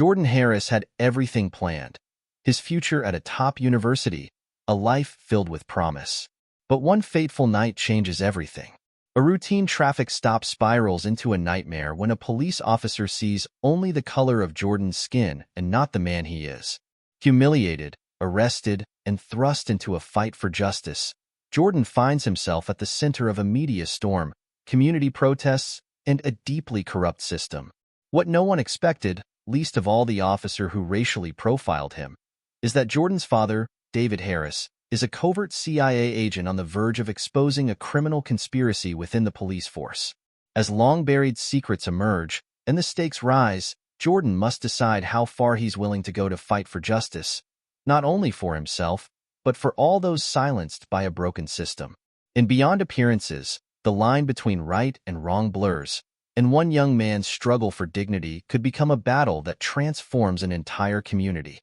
Jordan Harris had everything planned. His future at a top university, a life filled with promise. But one fateful night changes everything. A routine traffic stop spirals into a nightmare when a police officer sees only the color of Jordan's skin and not the man he is. Humiliated, arrested, and thrust into a fight for justice, Jordan finds himself at the center of a media storm, community protests, and a deeply corrupt system. What no one expected, least of all the officer who racially profiled him, is that Jordan's father, David Harris, is a covert CIA agent on the verge of exposing a criminal conspiracy within the police force. As long-buried secrets emerge and the stakes rise, Jordan must decide how far he's willing to go to fight for justice, not only for himself, but for all those silenced by a broken system. In Beyond Appearances, the line between right and wrong blurs, and one young man's struggle for dignity could become a battle that transforms an entire community.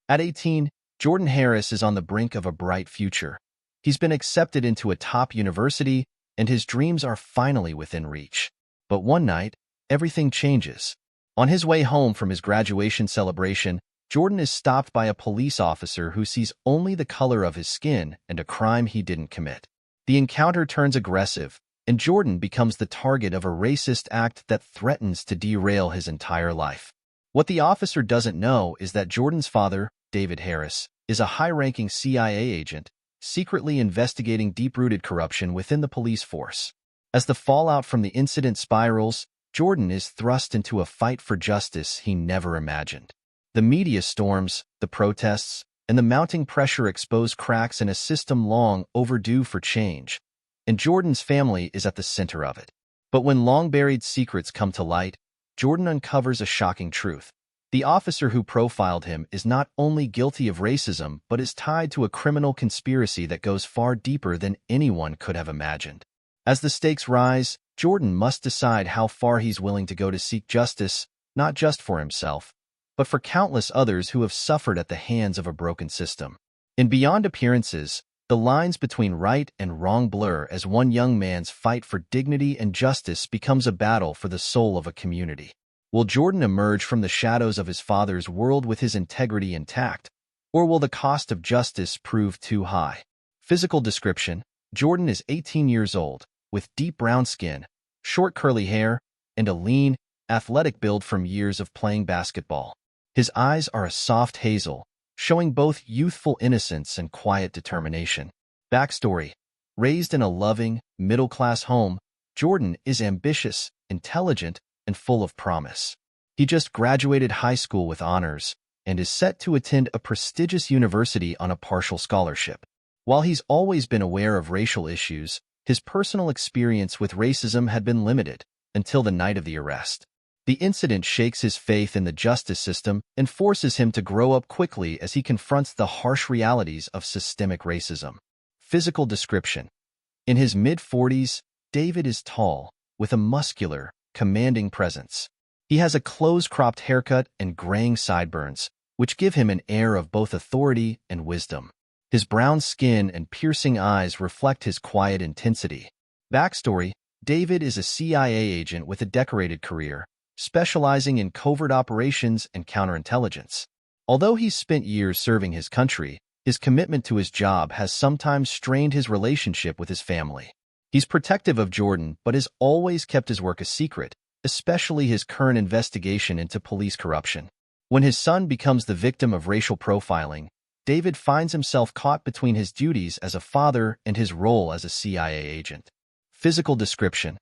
At 18, Jordan Harris is on the brink of a bright future. He's been accepted into a top university, and his dreams are finally within reach. But one night, everything changes. On his way home from his graduation celebration, Jordan is stopped by a police officer who sees only the color of his skin and a crime he didn't commit. The encounter turns aggressive, and Jordan becomes the target of a racist act that threatens to derail his entire life. What the officer doesn't know is that Jordan's father, David Harris, is a high-ranking CIA agent, secretly investigating deep-rooted corruption within the police force. As the fallout from the incident spirals, Jordan is thrust into a fight for justice he never imagined. The media storms, the protests, and the mounting pressure expose cracks in a system long overdue for change, and Jordan's family is at the center of it. But when long-buried secrets come to light, Jordan uncovers a shocking truth. The officer who profiled him is not only guilty of racism, but is tied to a criminal conspiracy that goes far deeper than anyone could have imagined. As the stakes rise, Jordan must decide how far he's willing to go to seek justice, not just for himself, but for countless others who have suffered at the hands of a broken system. In Beyond Appearances, the lines between right and wrong blur as one young man's fight for dignity and justice becomes a battle for the soul of a community. Will Jordan emerge from the shadows of his father's world with his integrity intact, or will the cost of justice prove too high? Physical description: Jordan is 18 years old, with deep brown skin, short curly hair, and a lean, athletic build from years of playing basketball. His eyes are a soft hazel, showing both youthful innocence and quiet determination. Backstory: raised in a loving, middle-class home, Jordan is ambitious, intelligent, and full of promise. He just graduated high school with honors and is set to attend a prestigious university on a partial scholarship. While he's always been aware of racial issues, his personal experience with racism had been limited until the night of the arrest. The incident shakes his faith in the justice system and forces him to grow up quickly as he confronts the harsh realities of systemic racism. Physical description: in his mid-40s, David is tall, with a muscular, commanding presence. He has a close-cropped haircut and graying sideburns, which give him an air of both authority and wisdom. His brown skin and piercing eyes reflect his quiet intensity. Backstory: David is a CIA agent with a decorated career, specializing in covert operations and counterintelligence. Although he's spent years serving his country, his commitment to his job has sometimes strained his relationship with his family. He's protective of Jordan, but has always kept his work a secret, especially his current investigation into police corruption. When his son becomes the victim of racial profiling, David finds himself caught between his duties as a father and his role as a CIA agent. Physical description: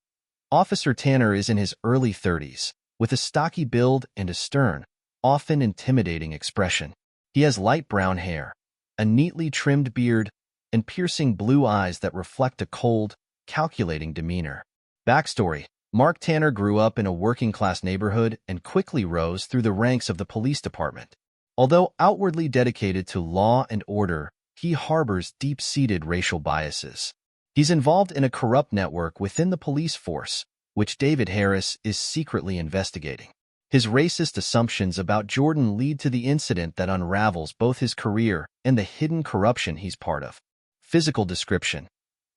Officer Tanner is in his early 30s, with a stocky build and a stern, often intimidating expression. He has light brown hair, a neatly trimmed beard, and piercing blue eyes that reflect a cold, calculating demeanor. Backstory: Mark Tanner grew up in a working-class neighborhood and quickly rose through the ranks of the police department. Although outwardly dedicated to law and order, he harbors deep-seated racial biases. He's involved in a corrupt network within the police force, which David Harris is secretly investigating. His racist assumptions about Jordan lead to the incident that unravels both his career and the hidden corruption he's part of. Physical description: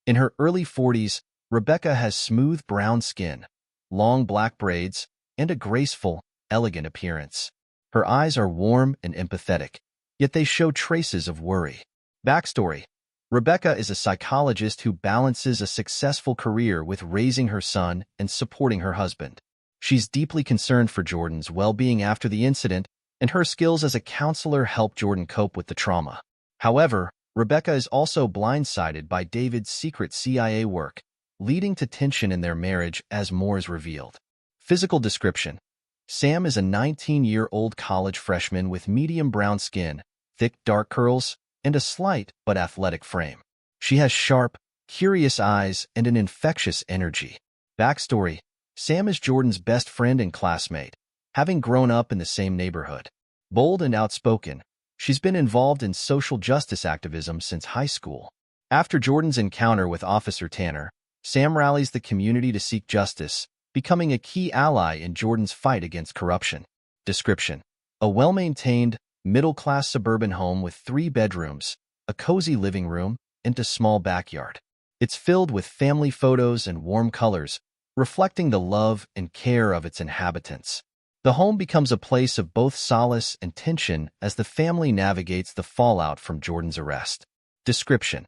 in her early 40s, Rebecca has smooth brown skin, long black braids, and a graceful, elegant appearance. Her eyes are warm and empathetic, yet they show traces of worry. Backstory: Rebecca is a psychologist who balances a successful career with raising her son and supporting her husband. She's deeply concerned for Jordan's well-being after the incident, and her skills as a counselor help Jordan cope with the trauma. However, Rebecca is also blindsided by David's secret CIA work, leading to tension in their marriage as more is revealed. Physical description: Sam is a 19-year-old college freshman with medium brown skin, thick dark curls, and a slight but athletic frame. She has sharp, curious eyes and an infectious energy. Backstory: Sam is Jordan's best friend and classmate, having grown up in the same neighborhood. Bold and outspoken, she's been involved in social justice activism since high school. After Jordan's encounter with Officer Tanner, Sam rallies the community to seek justice, becoming a key ally in Jordan's fight against corruption. Description: a well-maintained, middle-class suburban home with 3 bedrooms, a cozy living room, and a small backyard. It's filled with family photos and warm colors, reflecting the love and care of its inhabitants. The home becomes a place of both solace and tension as the family navigates the fallout from Jordan's arrest. Description: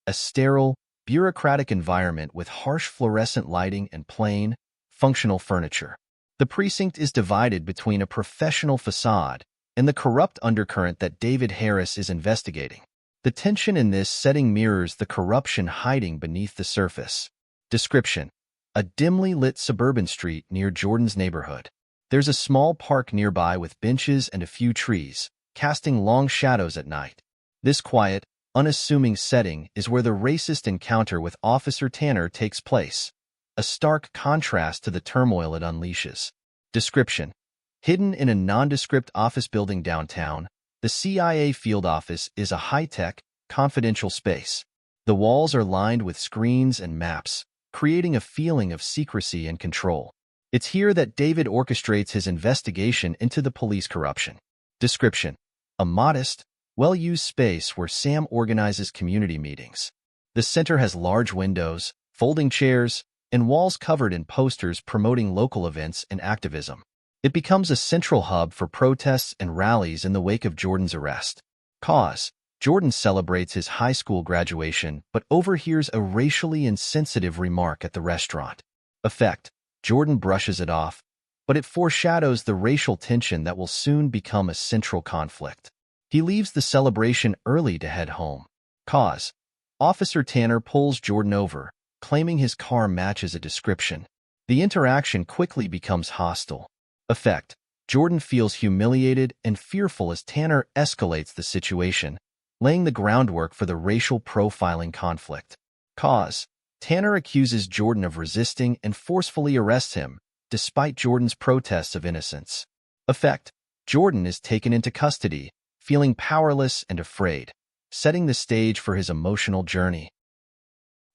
a sterile, bureaucratic environment with harsh fluorescent lighting and plain, functional furniture. The precinct is divided between a professional facade and the corrupt undercurrent that David Harris is investigating. The tension in this setting mirrors the corruption hiding beneath the surface. Description: a dimly lit suburban street near Jordan's neighborhood. There's a small park nearby with benches and a few trees, casting long shadows at night. This quiet, unassuming setting is where the racist encounter with Officer Tanner takes place, a stark contrast to the turmoil it unleashes. Description: hidden in a nondescript office building downtown, the CIA field office is a high-tech, confidential space. The walls are lined with screens and maps, creating a feeling of secrecy and control. It's here that David orchestrates his investigation into the police corruption. Description: a modest, well-used space where Sam organizes community meetings. The center has large windows, folding chairs, and walls covered in posters promoting local events and activism. It becomes a central hub for protests and rallies in the wake of Jordan's arrest. Cause: Jordan celebrates his high school graduation but overhears a racially insensitive remark at the restaurant. Effect: Jordan brushes it off, but it foreshadows the racial tension that will soon become a central conflict. He leaves the celebration early to head home. Cause: Officer Tanner pulls Jordan over, claiming his car matches a description. The interaction quickly becomes hostile. Effect: Jordan feels humiliated and fearful as Tanner escalates the situation, laying the groundwork for the racial profiling conflict. Cause: Tanner accuses Jordan of resisting and forcefully arrests him, despite Jordan's protests of innocence. Effect: Jordan is taken into custody, feeling powerless and afraid, setting the stage for his emotional journey.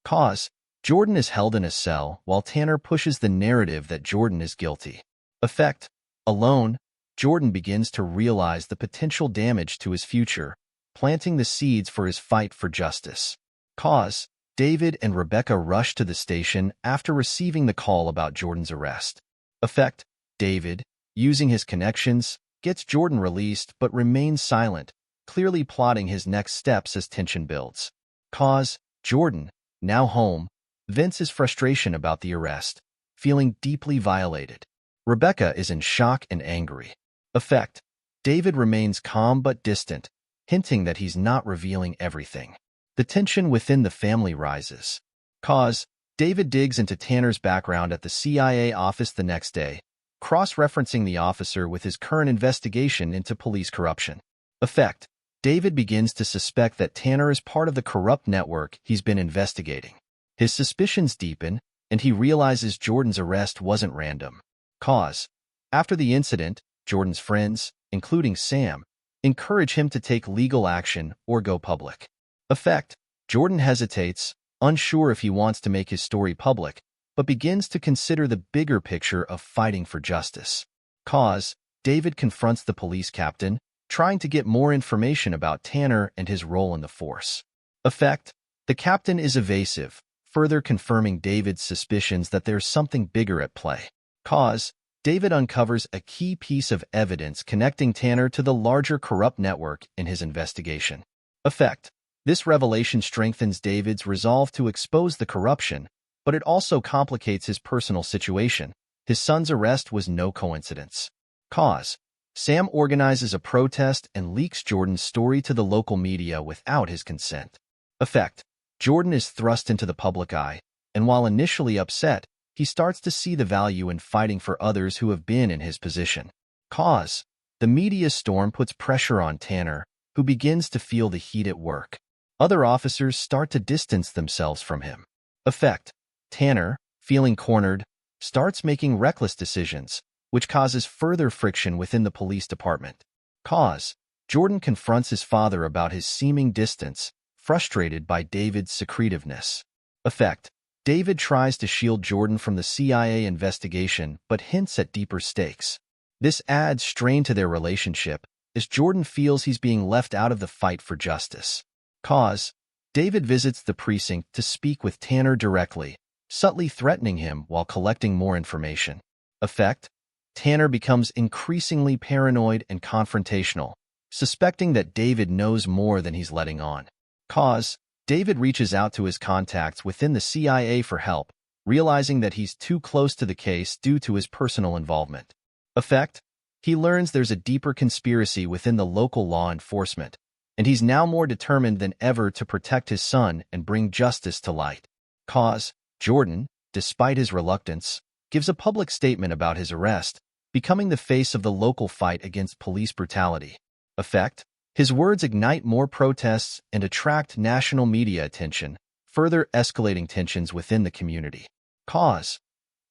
Cause: Jordan is held in a cell while Tanner pushes the narrative that Jordan is guilty. Effect: alone, Jordan begins to realize the potential damage to his future, planting the seeds for his fight for justice. Cause: David and Rebecca rush to the station after receiving the call about Jordan's arrest. Effect: David, using his connections, gets Jordan released but remains silent, clearly plotting his next steps as tension builds. Cause: Jordan, now home, vents his frustration about the arrest, feeling deeply violated. Rebecca is in shock and angry. Effect: David remains calm but distant, hinting that he's not revealing everything. The tension within the family rises. Cause: David digs into Tanner's background at the CIA office the next day, cross-referencing the officer with his current investigation into police corruption. Effect: David begins to suspect that Tanner is part of the corrupt network he's been investigating. His suspicions deepen, and he realizes Jordan's arrest wasn't random. Cause: after the incident, Jordan's friends, including Sam, encourage him to take legal action or go public. Effect: Jordan hesitates, unsure if he wants to make his story public, but begins to consider the bigger picture of fighting for justice. Cause: David confronts the police captain, trying to get more information about Tanner and his role in the force. Effect: the captain is evasive, further confirming David's suspicions that there's something bigger at play. Cause: David uncovers a key piece of evidence connecting Tanner to the larger corrupt network in his investigation. Effect: this revelation strengthens David's resolve to expose the corruption, but it also complicates his personal situation. His son's arrest was no coincidence. Cause: Sam organizes a protest and leaks Jordan's story to the local media without his consent. Effect: Jordan is thrust into the public eye, and while initially upset, he starts to see the value in fighting for others who have been in his position. Cause: the media storm puts pressure on Tanner, who begins to feel the heat at work. Other officers start to distance themselves from him. Effect: Tanner, feeling cornered, starts making reckless decisions, which causes further friction within the police department. Cause: Jordan confronts his father about his seeming distance, frustrated by David's secretiveness. Effect: David tries to shield Jordan from the CIA investigation but hints at deeper stakes. This adds strain to their relationship, as Jordan feels he's being left out of the fight for justice. Cause: David visits the precinct to speak with Tanner directly, subtly threatening him while collecting more information. Effect: Tanner becomes increasingly paranoid and confrontational, suspecting that David knows more than he's letting on. Cause: David reaches out to his contacts within the CIA for help, realizing that he's too close to the case due to his personal involvement. Effect: he learns there's a deeper conspiracy within the local law enforcement, and he's now more determined than ever to protect his son and bring justice to light. Cause: Jordan, despite his reluctance, gives a public statement about his arrest, becoming the face of the local fight against police brutality. Effect: his words ignite more protests and attract national media attention, further escalating tensions within the community. Cause: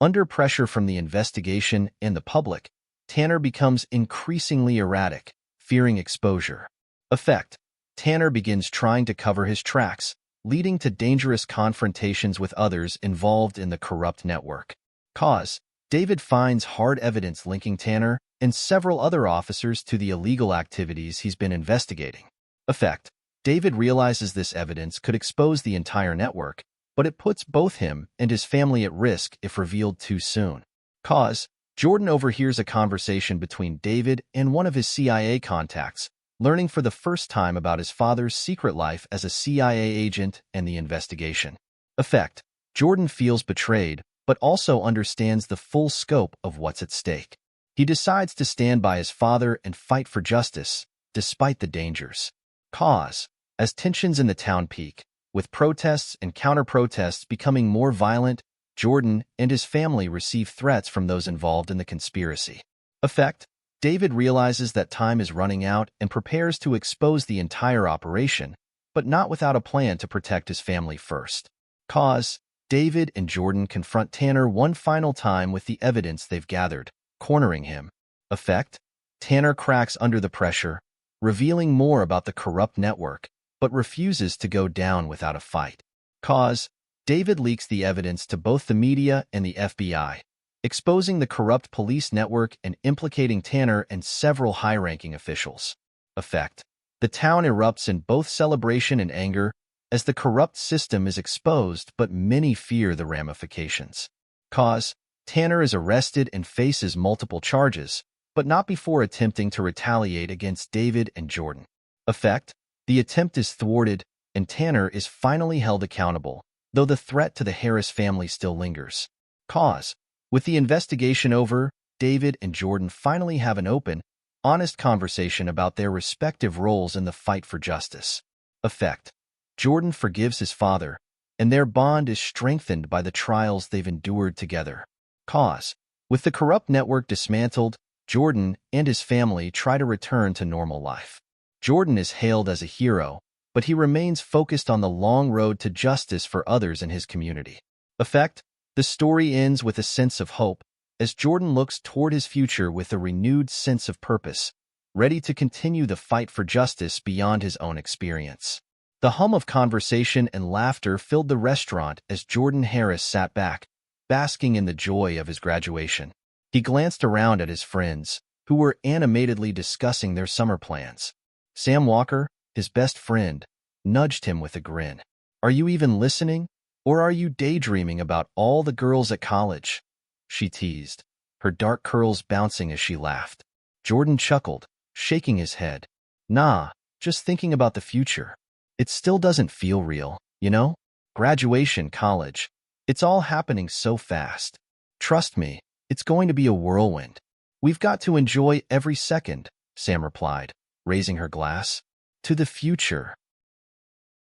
under pressure from the investigation and the public, Tanner becomes increasingly erratic, fearing exposure. Effect: Tanner begins trying to cover his tracks, leading to dangerous confrontations with others involved in the corrupt network. Cause: David finds hard evidence linking Tanner and several other officers to the illegal activities he's been investigating. Effect: David realizes this evidence could expose the entire network, but it puts both him and his family at risk if revealed too soon. Cause: Jordan overhears a conversation between David and one of his CIA contacts, learning for the first time about his father's secret life as a CIA agent and the investigation. Effect: Jordan feels betrayed, but also understands the full scope of what's at stake. He decides to stand by his father and fight for justice, despite the dangers. Cause: as tensions in the town peak, with protests and counter-protests becoming more violent, Jordan and his family receive threats from those involved in the conspiracy. Effect: David realizes that time is running out and prepares to expose the entire operation, but not without a plan to protect his family first. Cause: David and Jordan confront Tanner one final time with the evidence they've gathered, cornering him. Effect: Tanner cracks under the pressure, revealing more about the corrupt network, but refuses to go down without a fight. Cause: David leaks the evidence to both the media and the FBI, exposing the corrupt police network and implicating Tanner and several high-ranking officials. Effect: the town erupts in both celebration and anger as the corrupt system is exposed, but many fear the ramifications. Cause: Tanner is arrested and faces multiple charges, but not before attempting to retaliate against David and Jordan. Effect: the attempt is thwarted, and Tanner is finally held accountable, though the threat to the Harris family still lingers. Cause: with the investigation over, David and Jordan finally have an open, honest conversation about their respective roles in the fight for justice. Effect: Jordan forgives his father, and their bond is strengthened by the trials they've endured together. Cause: with the corrupt network dismantled, Jordan and his family try to return to normal life. Jordan is hailed as a hero, but he remains focused on the long road to justice for others in his community. Effect: the story ends with a sense of hope, as Jordan looks toward his future with a renewed sense of purpose, ready to continue the fight for justice beyond his own experience. The hum of conversation and laughter filled the restaurant as Jordan Harris sat back, basking in the joy of his graduation. He glanced around at his friends, who were animatedly discussing their summer plans. Sam Walker, his best friend, nudged him with a grin. "Are you even listening? Or are you daydreaming about all the girls at college?" she teased. her dark curls bouncing as she laughed. Jordan chuckled, shaking his head. Nah, just thinking about the future. It still doesn't feel real, you know? Graduation, college. It's all happening so fast. Trust me, it's going to be a whirlwind. We've got to enjoy every second, Sam replied, raising her glass. To the future.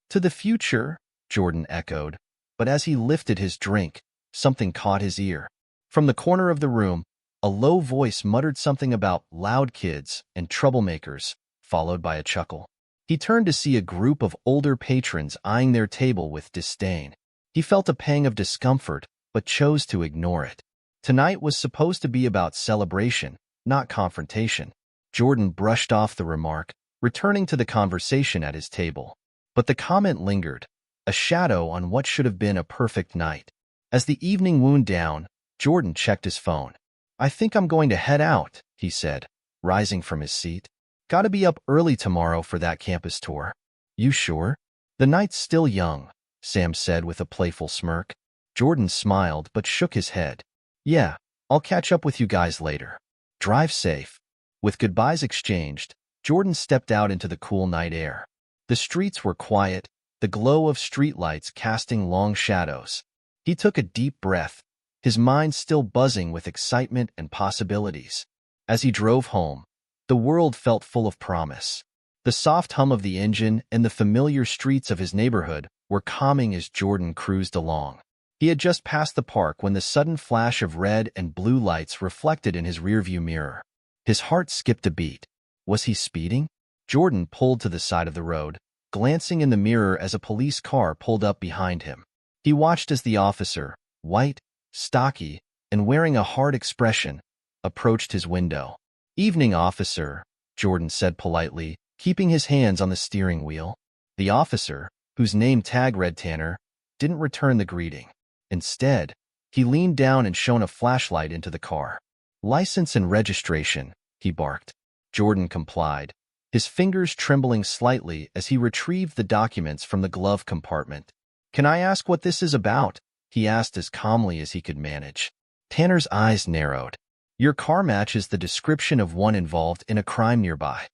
To the future, Jordan echoed, but as he lifted his drink, something caught his ear. From the corner of the room, a low voice muttered something about loud kids and troublemakers, followed by a chuckle. He turned to see a group of older patrons eyeing their table with disdain. He felt a pang of discomfort, but chose to ignore it. Tonight was supposed to be about celebration, not confrontation. Jordan brushed off the remark, returning to the conversation at his table. But the comment lingered, a shadow on what should have been a perfect night. As the evening wound down, Jordan checked his phone. I think I'm going to head out, he said, rising from his seat. Gotta be up early tomorrow for that campus tour. You sure? The night's still young, Sam said with a playful smirk. Jordan smiled but shook his head. Yeah, I'll catch up with you guys later. Drive safe. With goodbyes exchanged, Jordan stepped out into the cool night air. The streets were quiet, the glow of streetlights casting long shadows. He took a deep breath, his mind still buzzing with excitement and possibilities. As he drove home, the world felt full of promise. The soft hum of the engine and the familiar streets of his neighborhood were calming as Jordan cruised along. He had just passed the park when the sudden flash of red and blue lights reflected in his rearview mirror. His heart skipped a beat. Was he speeding? Jordan pulled to the side of the road, glancing in the mirror as a police car pulled up behind him. He watched as the officer, white, stocky, and wearing a hard expression, approached his window. Evening, officer, Jordan said politely, keeping his hands on the steering wheel. The officer, whose name tag read Tanner, didn't return the greeting. Instead, he leaned down and shone a flashlight into the car. License and registration, he barked. Jordan complied, his fingers trembling slightly as he retrieved the documents from the glove compartment. Can I ask what this is about? He asked as calmly as he could manage. Tanner's eyes narrowed. Your car matches the description of one involved in a crime nearby.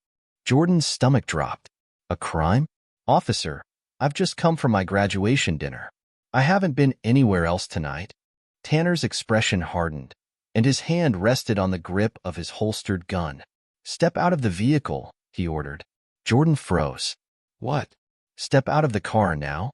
Jordan's stomach dropped. A crime? Officer, I've just come from my graduation dinner. I haven't been anywhere else tonight. Tanner's expression hardened, and his hand rested on the grip of his holstered gun. Step out of the vehicle, he ordered. Jordan froze. What? Step out of the car now?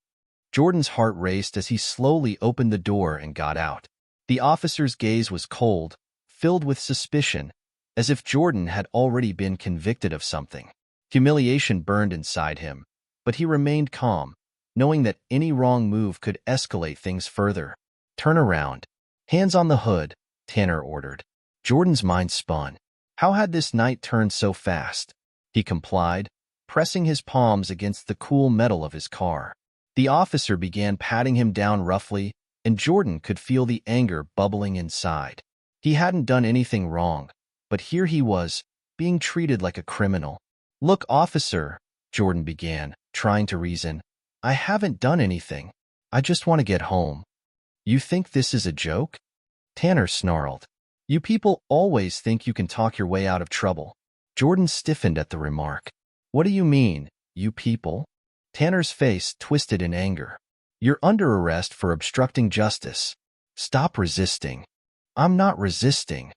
Jordan's heart raced as he slowly opened the door and got out. The officer's gaze was cold, filled with suspicion, as if Jordan had already been convicted of something. Humiliation burned inside him, but he remained calm, knowing that any wrong move could escalate things further. Turn around. Hands on the hood, Tanner ordered. Jordan's mind spun. How had this night turned so fast? He complied, pressing his palms against the cool metal of his car. The officer began patting him down roughly, and Jordan could feel the anger bubbling inside. He hadn't done anything wrong, but here he was, being treated like a criminal. Look, officer, Jordan began, trying to reason. I haven't done anything. I just want to get home. You think this is a joke? Tanner snarled. You people always think you can talk your way out of trouble. Jordan stiffened at the remark. What do you mean, you people? Tanner's face twisted in anger. You're under arrest for obstructing justice. Stop resisting. I'm not resisting,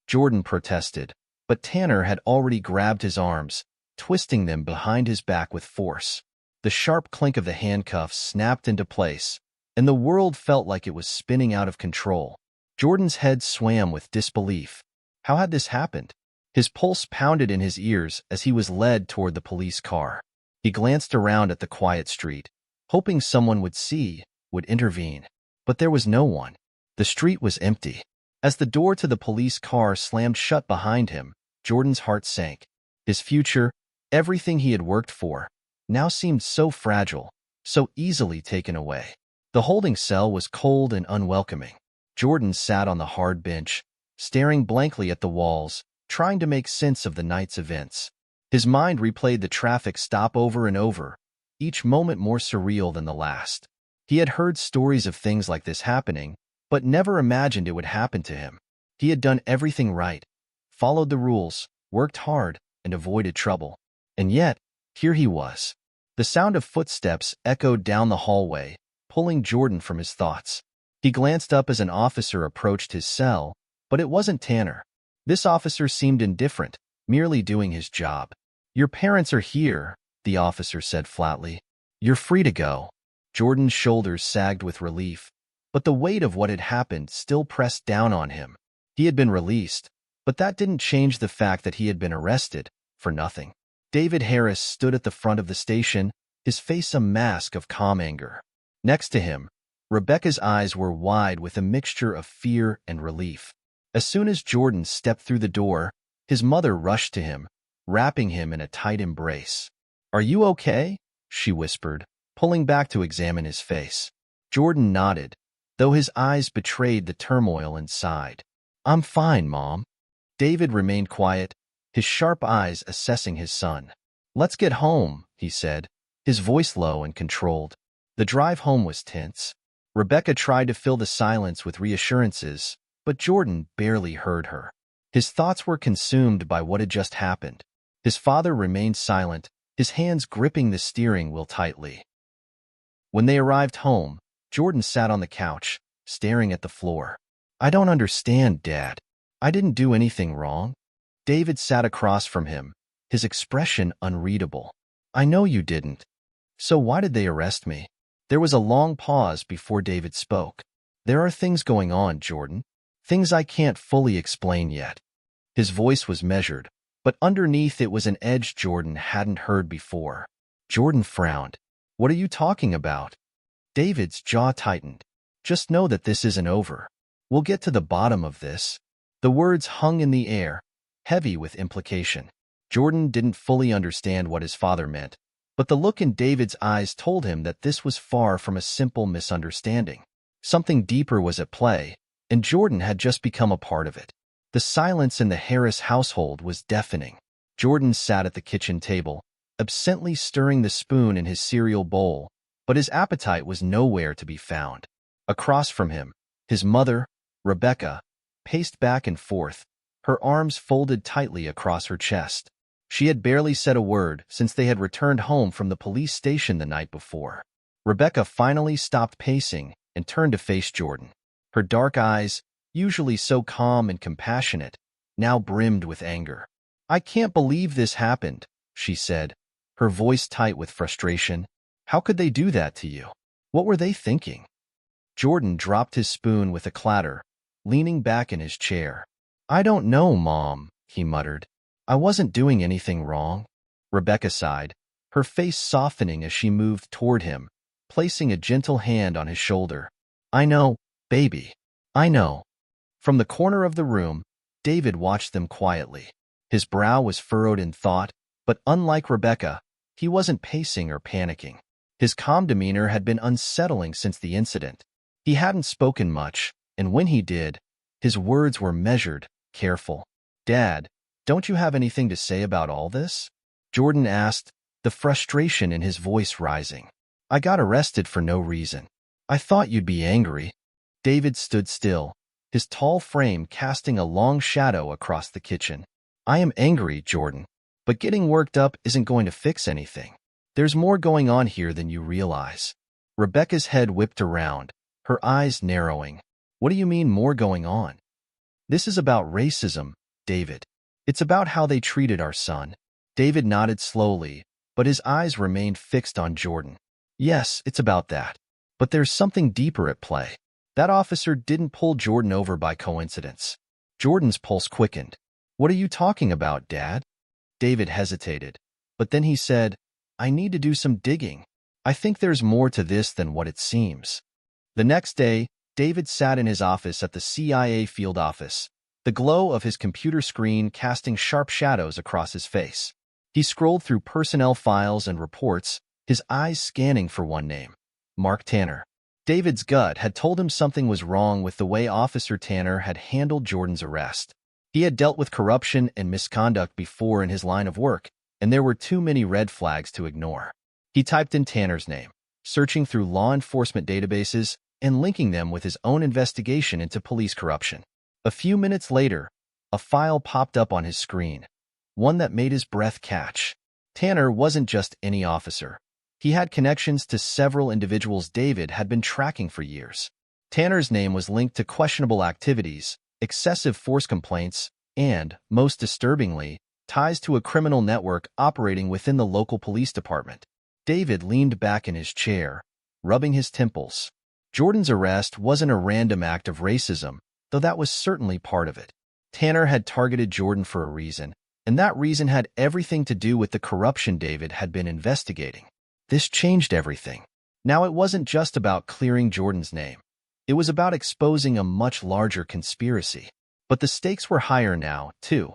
Jordan protested, but Tanner had already grabbed his arms, twisting them behind his back with force. The sharp clink of the handcuffs snapped into place, and the world felt like it was spinning out of control. Jordan's head swam with disbelief. How had this happened? His pulse pounded in his ears as he was led toward the police car. He glanced around at the quiet street, hoping someone would see, would intervene. But there was no one. The street was empty. As the door to the police car slammed shut behind him, Jordan's heart sank. His future, everything he had worked for, now seemed so fragile, so easily taken away. The holding cell was cold and unwelcoming. Jordan sat on the hard bench, staring blankly at the walls, trying to make sense of the night's events. His mind replayed the traffic stop over and over, each moment more surreal than the last. He had heard stories of things like this happening, but never imagined it would happen to him. He had done everything right, followed the rules, worked hard, and avoided trouble. And yet, here he was. The sound of footsteps echoed down the hallway, pulling Jordan from his thoughts. He glanced up as an officer approached his cell, but it wasn't Tanner. This officer seemed indifferent, merely doing his job. "Your parents are here," the officer said flatly. "You're free to go." Jordan's shoulders sagged with relief, but the weight of what had happened still pressed down on him. He had been released, but that didn't change the fact that he had been arrested for nothing. David Harris stood at the front of the station, his face a mask of calm anger. Next to him, Rebecca's eyes were wide with a mixture of fear and relief. As soon as Jordan stepped through the door, his mother rushed to him, wrapping him in a tight embrace. "Are you okay?" she whispered, pulling back to examine his face. Jordan nodded, though his eyes betrayed the turmoil inside. "I'm fine, Mom." David remained quiet, his sharp eyes assessing his son. "Let's get home," he said, his voice low and controlled. The drive home was tense. Rebecca tried to fill the silence with reassurances, but Jordan barely heard her. His thoughts were consumed by what had just happened. His father remained silent, his hands gripping the steering wheel tightly. When they arrived home, Jordan sat on the couch, staring at the floor. "I don't understand, Dad. I didn't do anything wrong." David sat across from him, his expression unreadable. "I know you didn't. So why did they arrest me?" There was a long pause before David spoke. "There are things going on, Jordan. Things I can't fully explain yet." His voice was measured, but underneath it was an edge Jordan hadn't heard before. Jordan frowned. "What are you talking about?" David's jaw tightened. "Just know that this isn't over. We'll get to the bottom of this." The words hung in the air, heavy with implication. Jordan didn't fully understand what his father meant, but the look in David's eyes told him that this was far from a simple misunderstanding. Something deeper was at play, and Jordan had just become a part of it. The silence in the Harris household was deafening. Jordan sat at the kitchen table, absently stirring the spoon in his cereal bowl, but his appetite was nowhere to be found. Across from him, his mother, Rebecca, paced back and forth, her arms folded tightly across her chest. She had barely said a word since they had returned home from the police station the night before. Rebecca finally stopped pacing and turned to face Jordan. Her dark eyes, usually so calm and compassionate, now brimmed with anger. "I can't believe this happened," she said, her voice tight with frustration. "How could they do that to you? What were they thinking?" Jordan dropped his spoon with a clatter, leaning back in his chair. "I don't know, Mom," he muttered. "I wasn't doing anything wrong." Rebecca sighed, her face softening as she moved toward him, placing a gentle hand on his shoulder. "I know, baby. I know." From the corner of the room, David watched them quietly. His brow was furrowed in thought, but unlike Rebecca, he wasn't pacing or panicking. His calm demeanor had been unsettling since the incident. He hadn't spoken much, and when he did, his words were measured, careful. "Dad, don't you have anything to say about all this?" Jordan asked, the frustration in his voice rising. "I got arrested for no reason. I thought you'd be angry." David stood still, his tall frame casting a long shadow across the kitchen. "I am angry, Jordan, but getting worked up isn't going to fix anything. There's more going on here than you realize." Rebecca's head whipped around, her eyes narrowing. "What do you mean more going on?" "This is about racism, David. It's about how they treated our son." David nodded slowly, but his eyes remained fixed on Jordan. "Yes, it's about that. But there's something deeper at play. That officer didn't pull Jordan over by coincidence." Jordan's pulse quickened. "What are you talking about, Dad?" David hesitated, but then he said, "I need to do some digging. I think there's more to this than what it seems." The next day, David sat in his office at the CIA field office, the glow of his computer screen casting sharp shadows across his face. He scrolled through personnel files and reports, his eyes scanning for one name: Mark Tanner. David's gut had told him something was wrong with the way Officer Tanner had handled Jordan's arrest. He had dealt with corruption and misconduct before in his line of work, and there were too many red flags to ignore. He typed in Tanner's name, searching through law enforcement databases and linking them with his own investigation into police corruption. A few minutes later, a file popped up on his screen, one that made his breath catch. Tanner wasn't just any officer. He had connections to several individuals David had been tracking for years. Tanner's name was linked to questionable activities, excessive force complaints, and, most disturbingly, ties to a criminal network operating within the local police department. David leaned back in his chair, rubbing his temples. Jordan's arrest wasn't a random act of racism, though that was certainly part of it. Tanner had targeted Jordan for a reason, and that reason had everything to do with the corruption David had been investigating. This changed everything. Now it wasn't just about clearing Jordan's name. It was about exposing a much larger conspiracy. But the stakes were higher now, too.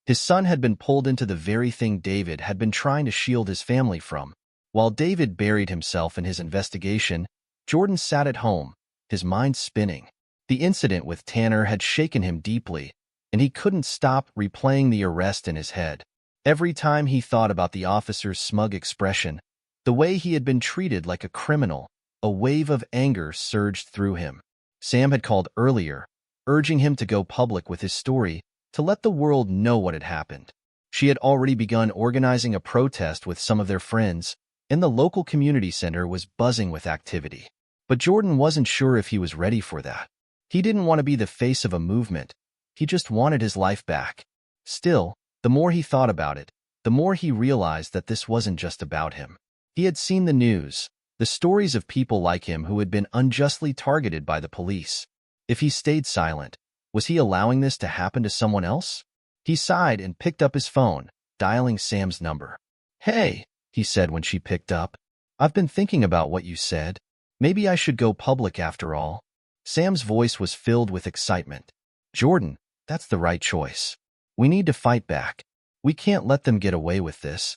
His son had been pulled into the very thing David had been trying to shield his family from. While David buried himself in his investigation, Jordan sat at home, his mind spinning. The incident with Tanner had shaken him deeply, and he couldn't stop replaying the arrest in his head. Every time he thought about the officer's smug expression, the way he had been treated like a criminal, a wave of anger surged through him. Sam had called earlier, urging him to go public with his story, to let the world know what had happened. She had already begun organizing a protest with some of their friends, and the local community center was buzzing with activity. But Jordan wasn't sure if he was ready for that. He didn't want to be the face of a movement. He just wanted his life back. Still, the more he thought about it, the more he realized that this wasn't just about him. He had seen the news, the stories of people like him who had been unjustly targeted by the police. If he stayed silent, was he allowing this to happen to someone else? He sighed and picked up his phone, dialing Sam's number. "Hey," he said when she picked up. "I've been thinking about what you said. Maybe I should go public after all." Sam's voice was filled with excitement. "Jordan, that's the right choice. We need to fight back. We can't let them get away with this."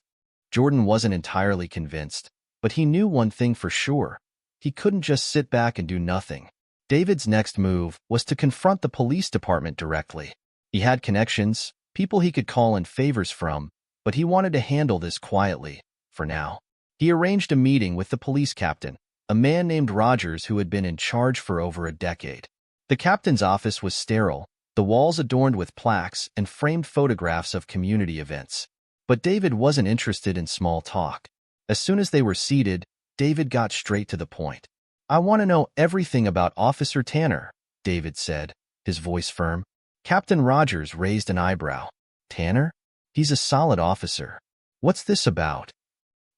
Jordan wasn't entirely convinced, but he knew one thing for sure. He couldn't just sit back and do nothing. David's next move was to confront the police department directly. He had connections, people he could call in favors from, but he wanted to handle this quietly, for now. He arranged a meeting with the police captain, a man named Rogers who had been in charge for over a decade. The captain's office was sterile, the walls adorned with plaques and framed photographs of community events. But David wasn't interested in small talk. As soon as they were seated, David got straight to the point. "I want to know everything about Officer Tanner," David said, his voice firm. Captain Rogers raised an eyebrow. "Tanner? He's a solid officer. What's this about?"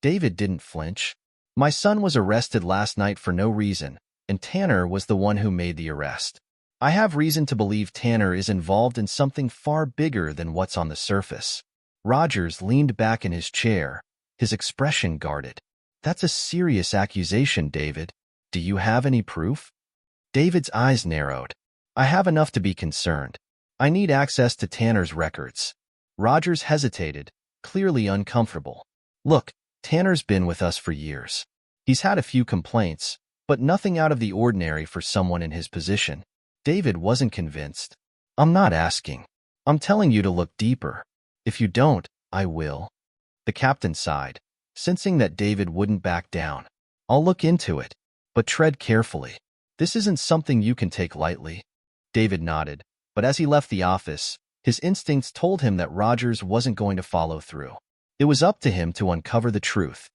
David didn't flinch. "My son was arrested last night for no reason, and Tanner was the one who made the arrest. I have reason to believe Tanner is involved in something far bigger than what's on the surface." Rogers leaned back in his chair, his expression guarded. "That's a serious accusation, David. Do you have any proof?" David's eyes narrowed. "I have enough to be concerned. I need access to Tanner's records." Rogers hesitated, clearly uncomfortable. "Look, Tanner's been with us for years. He's had a few complaints, but nothing out of the ordinary for someone in his position." David wasn't convinced. "I'm not asking. I'm telling you to look deeper. If you don't, I will." The captain sighed, sensing that David wouldn't back down. "I'll look into it, but tread carefully. This isn't something you can take lightly." David nodded, but as he left the office, his instincts told him that Rogers wasn't going to follow through. It was up to him to uncover the truth.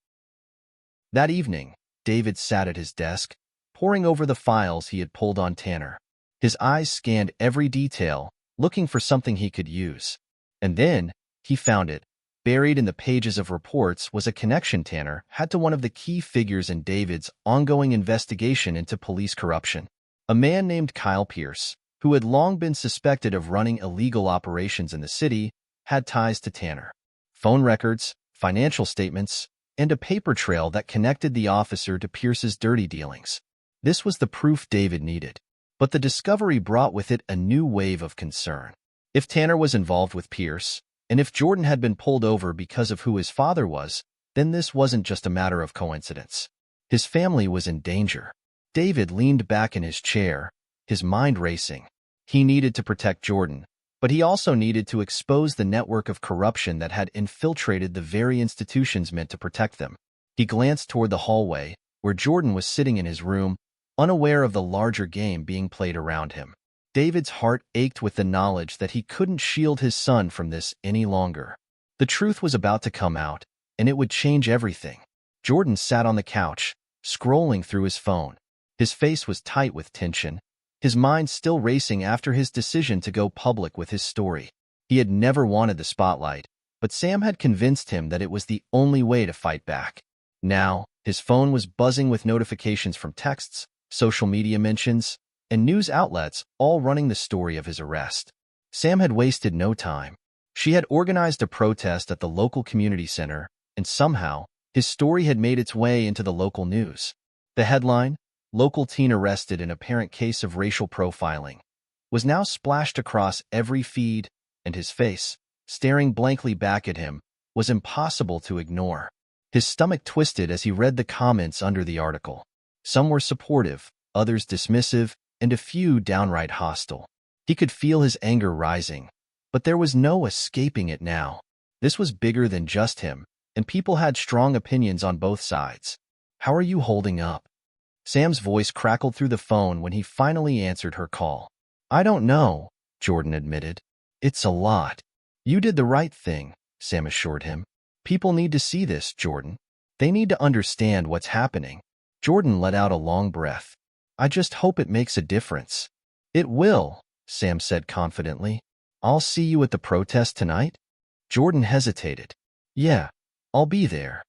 That evening, David sat at his desk, poring over the files he had pulled on Tanner. His eyes scanned every detail, looking for something he could use. And then, he found it. Buried in the pages of reports was a connection Tanner had to one of the key figures in David's ongoing investigation into police corruption. A man named Kyle Pierce, who had long been suspected of running illegal operations in the city, had ties to Tanner. Phone records, financial statements, and a paper trail that connected the officer to Pierce's dirty dealings. This was the proof David needed. But the discovery brought with it a new wave of concern. If Tanner was involved with Pierce, and if Jordan had been pulled over because of who his father was, then this wasn't just a matter of coincidence. His family was in danger. David leaned back in his chair, his mind racing. He needed to protect Jordan, but he also needed to expose the network of corruption that had infiltrated the very institutions meant to protect them. He glanced toward the hallway, where Jordan was sitting in his room, unaware of the larger game being played around him. David's heart ached with the knowledge that he couldn't shield his son from this any longer. The truth was about to come out, and it would change everything. Jordan sat on the couch, scrolling through his phone. His face was tight with tension, his mind still racing after his decision to go public with his story. He had never wanted the spotlight, but Sam had convinced him that it was the only way to fight back. Now, his phone was buzzing with notifications from texts, social media mentions, and news outlets all running the story of his arrest. Sam had wasted no time. She had organized a protest at the local community center, and somehow, his story had made its way into the local news. The headline, "Local Teen Arrested in Apparent Case of Racial Profiling," was now splashed across every feed, and his face, staring blankly back at him, was impossible to ignore. His stomach twisted as he read the comments under the article. Some were supportive, others dismissive, and a few downright hostile. He could feel his anger rising, but there was no escaping it now. This was bigger than just him, and people had strong opinions on both sides. "How are you holding up?" Sam's voice crackled through the phone when he finally answered her call. "I don't know," Jordan admitted. "It's a lot." "You did the right thing," Sam assured him. "People need to see this, Jordan. They need to understand what's happening." Jordan let out a long breath. "I just hope it makes a difference." "It will," Sam said confidently. "I'll see you at the protest tonight?" Jordan hesitated. "Yeah, I'll be there."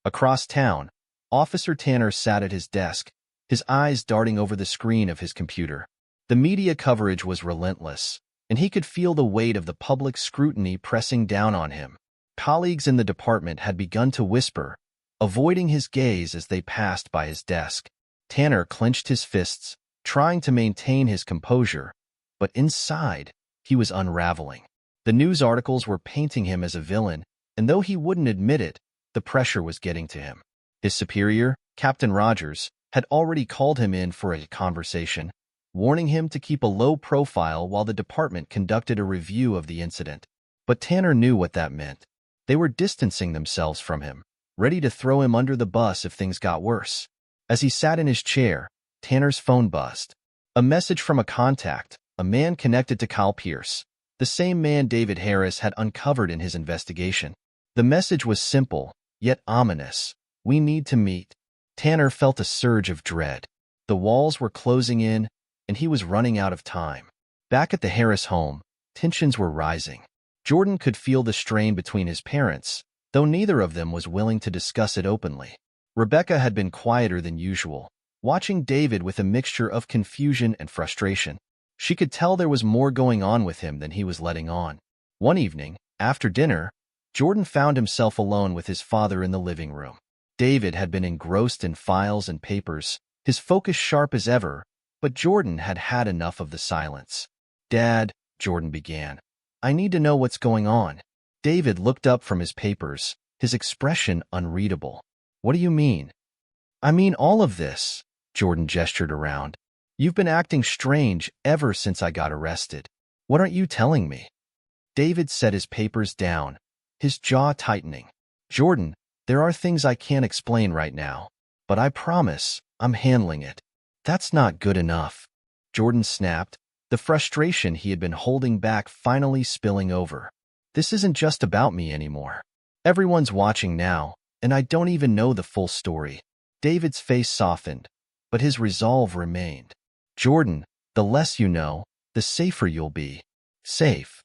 Across town, Officer Tanner sat at his desk, his eyes darting over the screen of his computer. The media coverage was relentless, and he could feel the weight of the public scrutiny pressing down on him. Colleagues in the department had begun to whisper, avoiding his gaze as they passed by his desk. Tanner clenched his fists, trying to maintain his composure, but inside, he was unraveling. The news articles were painting him as a villain, and though he wouldn't admit it, the pressure was getting to him. His superior, Captain Rogers, had already called him in for a conversation, warning him to keep a low profile while the department conducted a review of the incident. But Tanner knew what that meant. They were distancing themselves from him, ready to throw him under the bus if things got worse. As he sat in his chair, Tanner's phone buzzed. A message from a contact, a man connected to Kyle Pierce, the same man David Harris had uncovered in his investigation. The message was simple, yet ominous. "We need to meet." Tanner felt a surge of dread. The walls were closing in, and he was running out of time. Back at the Harris home, tensions were rising. Jordan could feel the strain between his parents, though neither of them was willing to discuss it openly. Rebecca had been quieter than usual, watching David with a mixture of confusion and frustration. She could tell there was more going on with him than he was letting on. One evening, after dinner, Jordan found himself alone with his father in the living room. David had been engrossed in files and papers, his focus sharp as ever, but Jordan had had enough of the silence. "Dad," Jordan began, "I need to know what's going on." David looked up from his papers, his expression unreadable. "What do you mean?" "I mean all of this," Jordan gestured around. "You've been acting strange ever since I got arrested. What aren't you telling me?" David set his papers down, his jaw tightening. "Jordan, there are things I can't explain right now, but I promise I'm handling it." "That's not good enough," Jordan snapped, the frustration he had been holding back finally spilling over. "This isn't just about me anymore. Everyone's watching now, and I don't even know the full story." David's face softened, but his resolve remained. "Jordan, the less you know, the safer you'll be." "Safe?"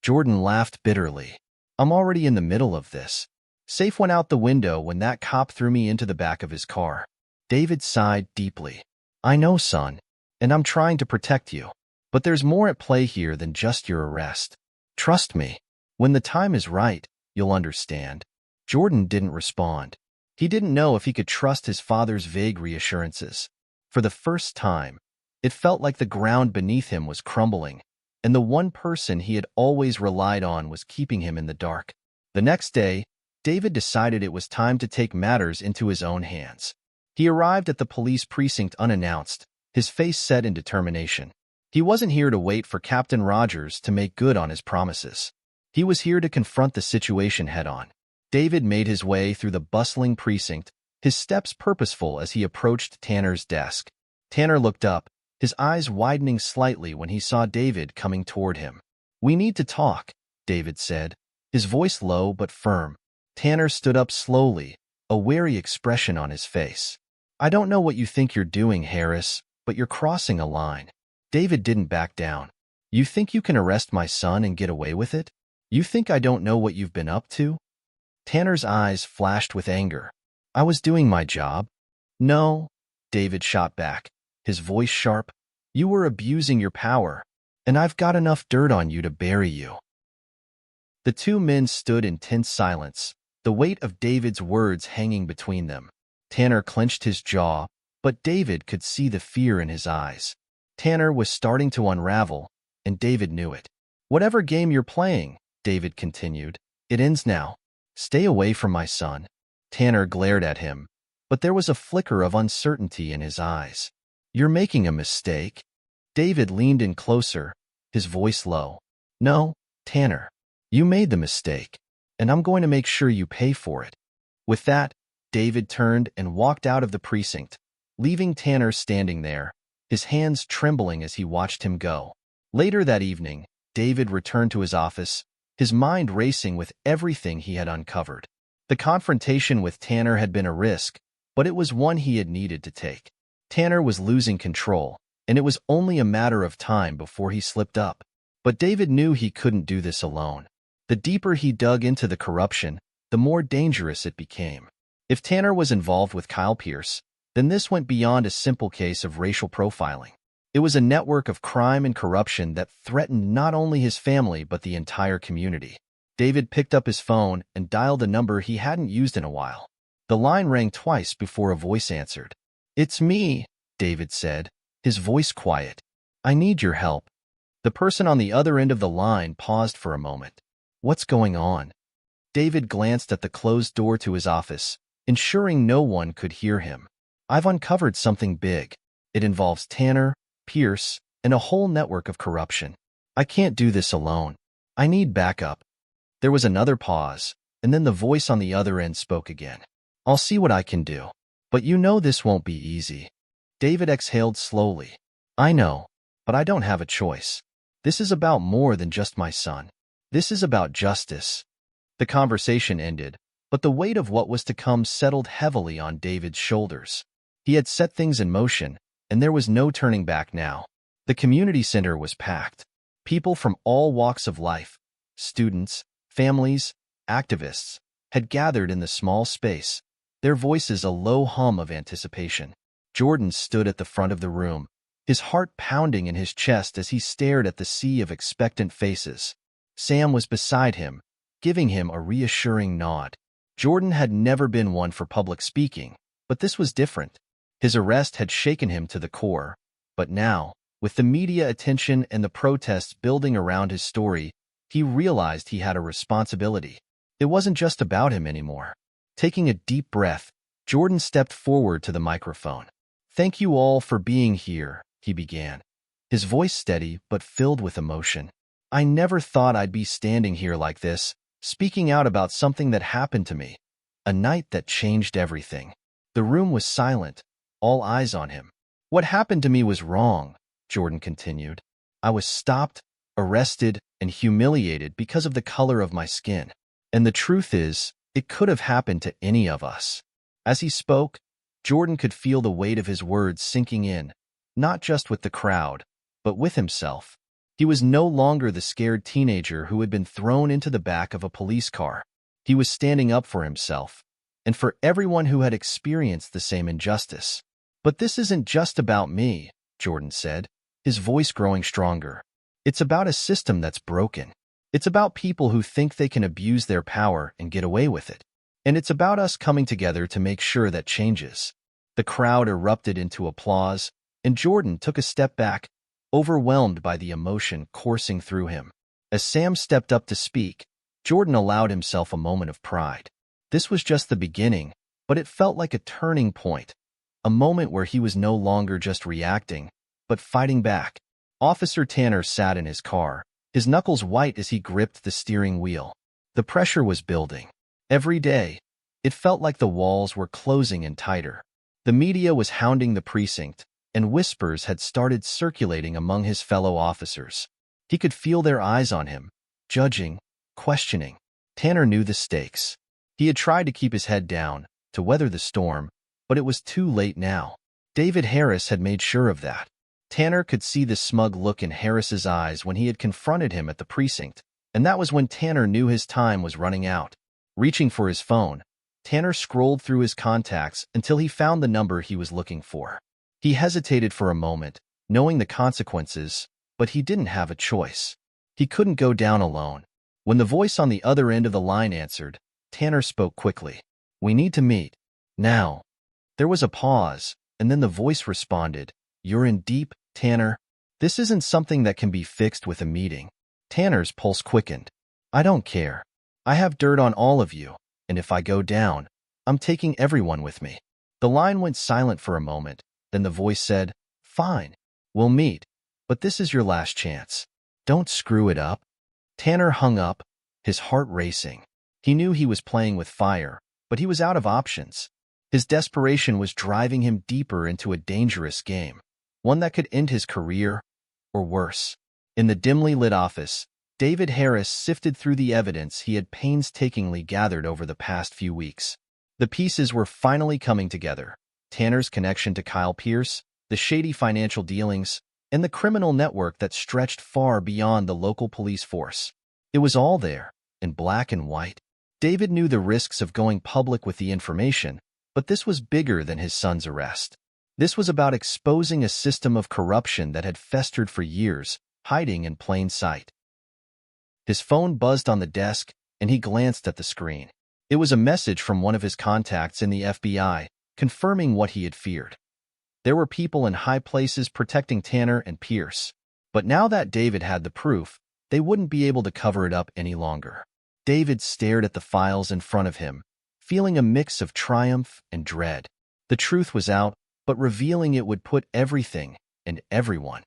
Jordan laughed bitterly. "I'm already in the middle of this. Safe went out the window when that cop threw me into the back of his car." David sighed deeply. "I know, son, and I'm trying to protect you. But there's more at play here than just your arrest. Trust me, when the time is right, you'll understand." Jordan didn't respond. He didn't know if he could trust his father's vague reassurances. For the first time, it felt like the ground beneath him was crumbling, and the one person he had always relied on was keeping him in the dark. The next day, David decided it was time to take matters into his own hands. He arrived at the police precinct unannounced, his face set in determination. He wasn't here to wait for Captain Rogers to make good on his promises. He was here to confront the situation head-on. David made his way through the bustling precinct, his steps purposeful as he approached Tanner's desk. Tanner looked up, his eyes widening slightly when he saw David coming toward him. "We need to talk," David said, his voice low but firm. Tanner stood up slowly, a wary expression on his face. "I don't know what you think you're doing, Harris, but you're crossing a line." David didn't back down. "You think you can arrest my son and get away with it? You think I don't know what you've been up to?" Tanner's eyes flashed with anger. "I was doing my job." "No," David shot back, his voice sharp. "You were abusing your power, and I've got enough dirt on you to bury you." The two men stood in tense silence, the weight of David's words hanging between them. Tanner clenched his jaw, but David could see the fear in his eyes. Tanner was starting to unravel, and David knew it. "Whatever game you're playing," David continued, "it ends now. Stay away from my son." Tanner glared at him, but there was a flicker of uncertainty in his eyes. "You're making a mistake." David leaned in closer, his voice low. "No, Tanner. You made the mistake, and I'm going to make sure you pay for it." With that, David turned and walked out of the precinct, leaving Tanner standing there, his hands trembling as he watched him go. Later that evening, David returned to his office, his mind racing with everything he had uncovered. The confrontation with Tanner had been a risk, but it was one he had needed to take. Tanner was losing control, and it was only a matter of time before he slipped up. But David knew he couldn't do this alone. The deeper he dug into the corruption, the more dangerous it became. If Tanner was involved with Kyle Pierce, then this went beyond a simple case of racial profiling. It was a network of crime and corruption that threatened not only his family but the entire community. David picked up his phone and dialed a number he hadn't used in a while. The line rang twice before a voice answered. "It's me," David said, his voice quiet. "I need your help." The person on the other end of the line paused for a moment. "What's going on?" David glanced at the closed door to his office, ensuring no one could hear him. "I've uncovered something big. It involves Tanner, Pierce, and a whole network of corruption. I can't do this alone. I need backup." There was another pause, and then the voice on the other end spoke again. "I'll see what I can do. But you know this won't be easy." David exhaled slowly. "I know, but I don't have a choice. This is about more than just my son. This is about justice." The conversation ended, but the weight of what was to come settled heavily on David's shoulders. He had set things in motion, and there was no turning back now. The community center was packed. People from all walks of life, students, families, activists, had gathered in the small space, their voices a low hum of anticipation. Jordan stood at the front of the room, his heart pounding in his chest as he stared at the sea of expectant faces. Sam was beside him, giving him a reassuring nod. Jordan had never been one for public speaking, but this was different. His arrest had shaken him to the core, but now, with the media attention and the protests building around his story, he realized he had a responsibility. It wasn't just about him anymore. Taking a deep breath, Jordan stepped forward to the microphone. "Thank you all for being here," he began, his voice steady but filled with emotion. "I never thought I'd be standing here like this, speaking out about something that happened to me, a night that changed everything." The room was silent, all eyes on him. "What happened to me was wrong," Jordan continued. "I was stopped, arrested, and humiliated because of the color of my skin. And the truth is, it could have happened to any of us." As he spoke, Jordan could feel the weight of his words sinking in, not just with the crowd, but with himself. He was no longer the scared teenager who had been thrown into the back of a police car. He was standing up for himself, and for everyone who had experienced the same injustice. "But this isn't just about me," Jordan said, his voice growing stronger. "It's about a system that's broken. It's about people who think they can abuse their power and get away with it. And it's about us coming together to make sure that changes." The crowd erupted into applause, and Jordan took a step back, overwhelmed by the emotion coursing through him. As Sam stepped up to speak, Jordan allowed himself a moment of pride. This was just the beginning, but it felt like a turning point, a moment where he was no longer just reacting, but fighting back. Officer Tanner sat in his car, his knuckles white as he gripped the steering wheel. The pressure was building. Every day, it felt like the walls were closing in tighter. The media was hounding the precinct, and whispers had started circulating among his fellow officers. He could feel their eyes on him, judging, questioning. Tanner knew the stakes. He had tried to keep his head down, to weather the storm, but it was too late now. David Harris had made sure of that. Tanner could see the smug look in Harris's eyes when he had confronted him at the precinct, and that was when Tanner knew his time was running out. Reaching for his phone, Tanner scrolled through his contacts until he found the number he was looking for. He hesitated for a moment, knowing the consequences, but he didn't have a choice. He couldn't go down alone. When the voice on the other end of the line answered, Tanner spoke quickly. "We need to meet. Now." There was a pause, and then the voice responded, "You're in deep, Tanner. This isn't something that can be fixed with a meeting." Tanner's pulse quickened. "I don't care. I have dirt on all of you, and if I go down, I'm taking everyone with me." The line went silent for a moment, then the voice said, "Fine. We'll meet, but this is your last chance. Don't screw it up." Tanner hung up, his heart racing. He knew he was playing with fire, but he was out of options. His desperation was driving him deeper into a dangerous game, one that could end his career, or worse. In the dimly lit office, David Harris sifted through the evidence he had painstakingly gathered over the past few weeks. The pieces were finally coming together: Tanner's connection to Kyle Pierce, the shady financial dealings, and the criminal network that stretched far beyond the local police force. It was all there, in black and white. David knew the risks of going public with the information, but this was bigger than his son's arrest. This was about exposing a system of corruption that had festered for years, hiding in plain sight. His phone buzzed on the desk, and he glanced at the screen. It was a message from one of his contacts in the FBI, confirming what he had feared. There were people in high places protecting Tanner and Pierce. But now that David had the proof, they wouldn't be able to cover it up any longer. David stared at the files in front of him, feeling a mix of triumph and dread. The truth was out, but revealing it would put everything and everyone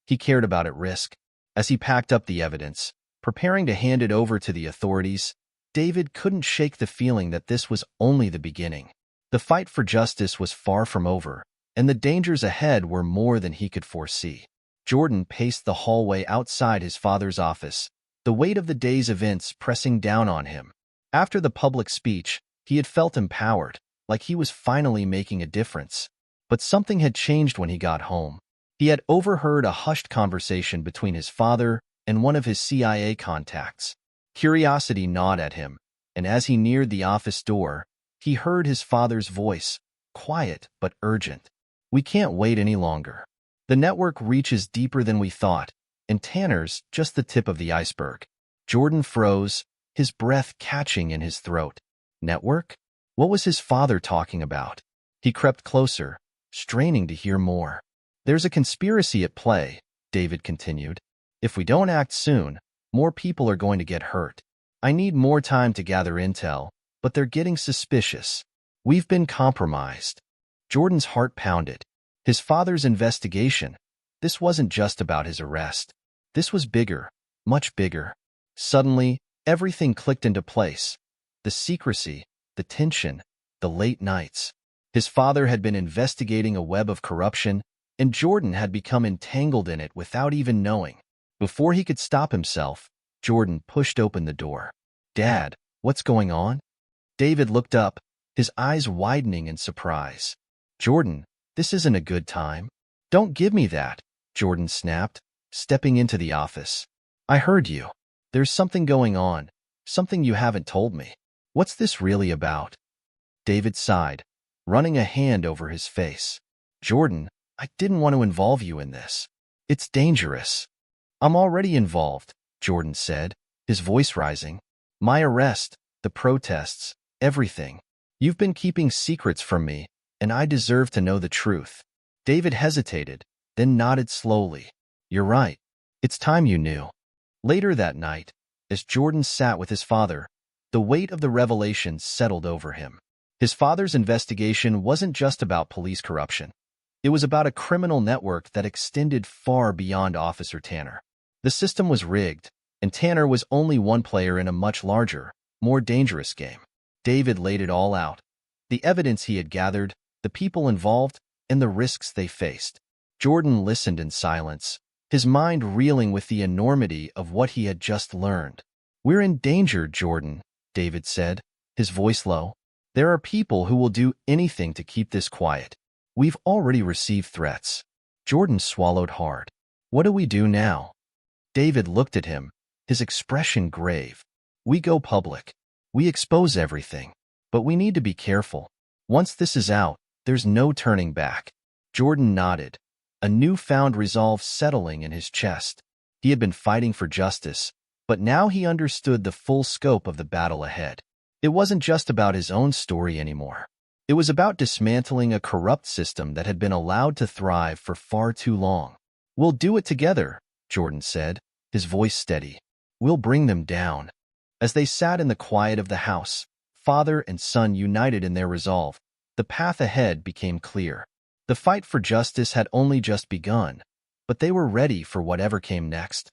he cared about at risk. As he packed up the evidence, preparing to hand it over to the authorities, David couldn't shake the feeling that this was only the beginning. The fight for justice was far from over, and the dangers ahead were more than he could foresee. Jordan paced the hallway outside his father's office, the weight of the day's events pressing down on him. After the public speech, he had felt empowered, like he was finally making a difference. But something had changed when he got home. He had overheard a hushed conversation between his father and one of his CIA contacts. Curiosity gnawed at him, and as he neared the office door, he heard his father's voice, quiet but urgent. "We can't wait any longer. The network reaches deeper than we thought, and Tanner's just the tip of the iceberg." Jordan froze, his breath catching in his throat. Network? What was his father talking about? He crept closer, straining to hear more. "There's a conspiracy at play," David continued. "If we don't act soon, more people are going to get hurt. I need more time to gather intel, but they're getting suspicious. We've been compromised." Jordan's heart pounded. His father's investigation. This wasn't just about his arrest. This was bigger, much bigger. Suddenly, everything clicked into place. The secrecy, the tension, the late nights. His father had been investigating a web of corruption, and Jordan had become entangled in it without even knowing. Before he could stop himself, Jordan pushed open the door. "Dad, what's going on?" David looked up, his eyes widening in surprise. "Jordan, this isn't a good time." "Don't give me that," Jordan snapped, stepping into the office. "I heard you. There's something going on, something you haven't told me. What's this really about?" David sighed, running a hand over his face. "Jordan, I didn't want to involve you in this. It's dangerous." "I'm already involved," Jordan said, his voice rising. "My arrest, the protests, everything. You've been keeping secrets from me, and I deserve to know the truth." David hesitated, then nodded slowly. "You're right. It's time you knew." Later that night, as Jordan sat with his father, the weight of the revelation settled over him. His father's investigation wasn't just about police corruption. It was about a criminal network that extended far beyond Officer Tanner. The system was rigged, and Tanner was only one player in a much larger, more dangerous game. David laid it all out. The evidence he had gathered, the people involved, and the risks they faced. Jordan listened in silence, his mind reeling with the enormity of what he had just learned. "We're in danger, Jordan," David said, his voice low. "There are people who will do anything to keep this quiet. We've already received threats." Jordan swallowed hard. "What do we do now?" David looked at him, his expression grave. "We go public. We expose everything. But we need to be careful. Once this is out, there's no turning back." Jordan nodded, a newfound resolve settling in his chest. He had been fighting for justice, but now he understood the full scope of the battle ahead. It wasn't just about his own story anymore. It was about dismantling a corrupt system that had been allowed to thrive for far too long. "We'll do it together," Jordan said, his voice steady. "We'll bring them down." As they sat in the quiet of the house, father and son united in their resolve, the path ahead became clear. The fight for justice had only just begun, but they were ready for whatever came next.